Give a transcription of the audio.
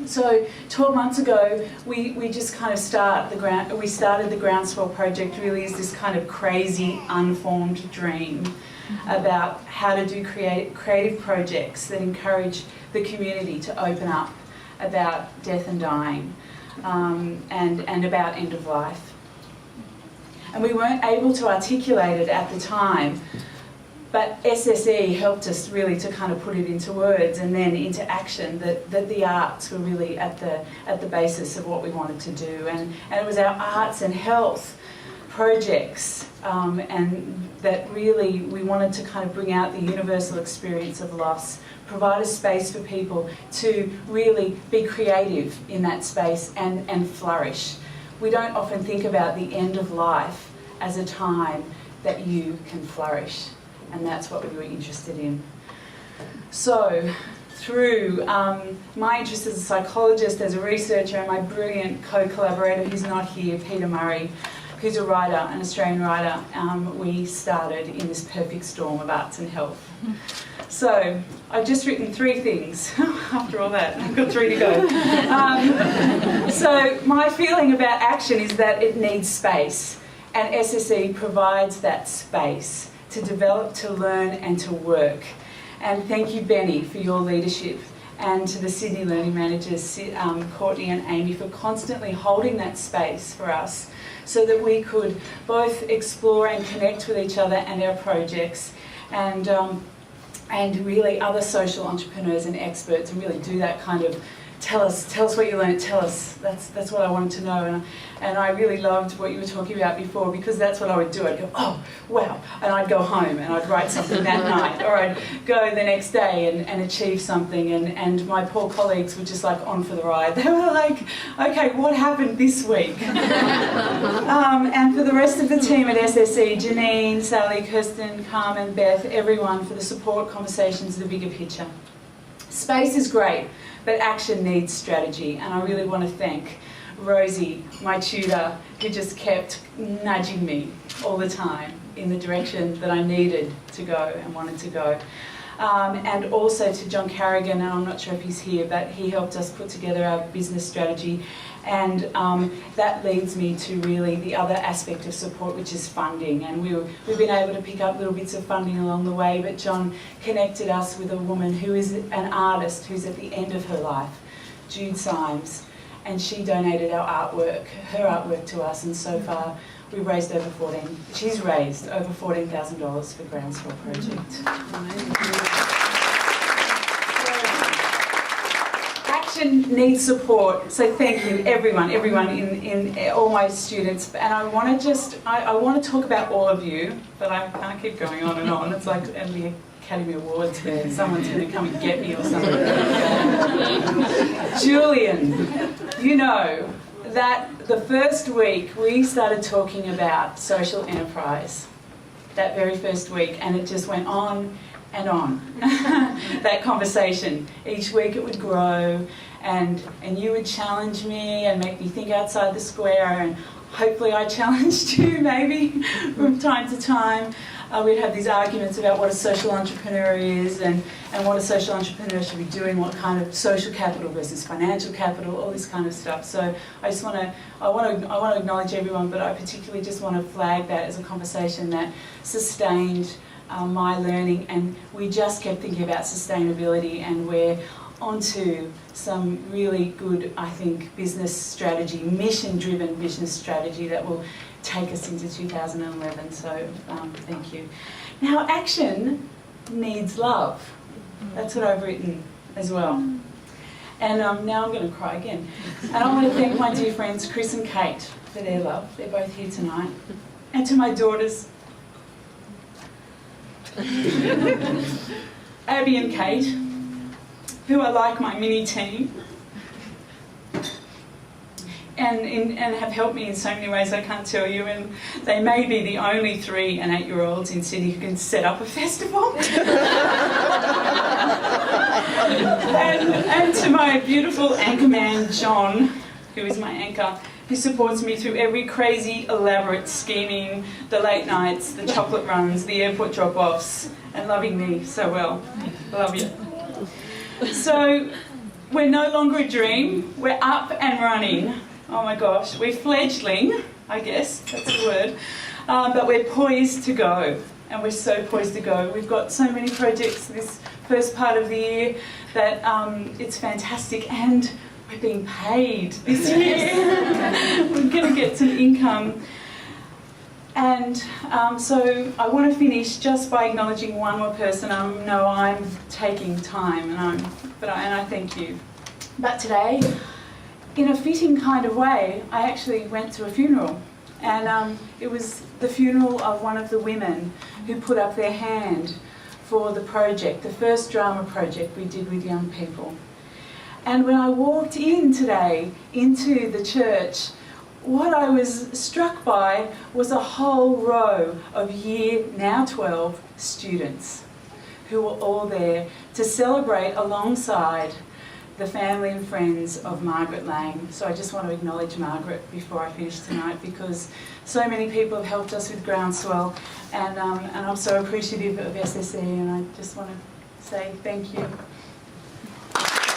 So 12 months ago, we just kind of started the Groundswell project really as this kind of crazy, unformed dream about how to do creative projects that encourage the community to open up about death and dying, and about end of life. And we weren't able to articulate it at the time, but SSE helped us really to kind of put it into words and then into action, that the arts were really at the basis of what we wanted to do. And it was our arts and health projects, and that really we wanted to kind of bring out the universal experience of loss, provide a space for people to really be creative in that space and flourish. We don't often think about the end of life as a time that you can flourish, and that's what we were interested in. So through my interest as a psychologist, as a researcher, and my brilliant co-collaborator who's not here, Peter Murray, who's a writer, an Australian writer, we started in this perfect storm of arts and health. So I've just written 3 things. After all that, I've got 3 to go. So my feeling about action is that it needs space, and SSE provides that space to develop, to learn and to work. And thank you, Benny, for your leadership, and to the Sydney Learning Managers, Courtney and Amy, for constantly holding that space for us so that we could both explore and connect with each other and our projects, and really other social entrepreneurs and experts, and really do that kind of tell us what you learned, tell us. That's what I wanted to know. And I really loved what you were talking about before, because that's what I would do. I'd go, oh, wow. And I'd go home and I'd write something that night, or I'd go the next day and achieve something. And my poor colleagues were just like on for the ride. They were like, okay, what happened this week? And for the rest of the team at SSE, Janine, Sally, Kirsten, Carmen, Beth, everyone, for the support, conversations, the bigger picture. Space is great, but action needs strategy, and I really want to thank Rosie, my tutor, who just kept nudging me all the time in the direction that I needed to go and wanted to go. And also to John Carrigan, and I'm not sure if he's here, but he helped us put together our business strategy, and that leads me to really the other aspect of support, which is funding. And we've been able to pick up little bits of funding along the way, but John connected us with a woman who is an artist who's at the end of her life, Jude Symes, and she donated her artwork to us, and so far we've raised she's raised over $14,000 for Groundswell project. Action needs support, so thank you everyone in all my students. And I want to talk about all of you, but I can't keep going on and on. It's like at the Academy Awards where someone's going to come and get me or something. Julian, you know that the first week we started talking about social enterprise, that very first week, and it just went on and on. That conversation. Each week it would grow, and you would challenge me and make me think outside the square, and hopefully I challenged you maybe from time to time. We'd have these arguments about what a social entrepreneur is, and what a social entrepreneur should be doing, what kind of social capital versus financial capital, all this kind of stuff. So I want to acknowledge everyone, but I particularly just want to flag that as a conversation that sustained my learning, and we just kept thinking about sustainability, and we're onto some really good, I think, business strategy, mission-driven business strategy that will take us into 2011, so thank you. Now, action needs love. That's what I've written as well. And now I'm going to cry again. And I want to thank my dear friends Chris and Kate for their love. They're both here tonight. And to my daughters, Abby and Kate, who are like my mini team, and have helped me in so many ways I can't tell you, and they may be the only 3 and 8-year-olds in Sydney who can set up a festival. and to my beautiful anchor man John, who is my anchor, who supports me through every crazy, elaborate scheming, the late nights, the chocolate runs, the airport drop-offs, and loving me so well. I love you. So, we're no longer a dream, we're up and running. Oh my gosh, we're fledgling, I guess, that's the word. But we're poised to go, and we're so poised to go. We've got so many projects this first part of the year that it's fantastic, and we're being paid this year. We're going to get some income. And so I want to finish just by acknowledging one more person. I know I'm taking time, and I thank you. But today, in a fitting kind of way, I actually went to a funeral. And it was the funeral of one of the women who put up their hand for the project, the first drama project we did with young people. And when I walked in today into the church, what I was struck by was a whole row of now 12 students who were all there to celebrate alongside the family and friends of Margaret Lang. So I just want to acknowledge Margaret before I finish tonight, because so many people have helped us with Groundswell, and I'm so appreciative of SSE, and I just want to say thank you.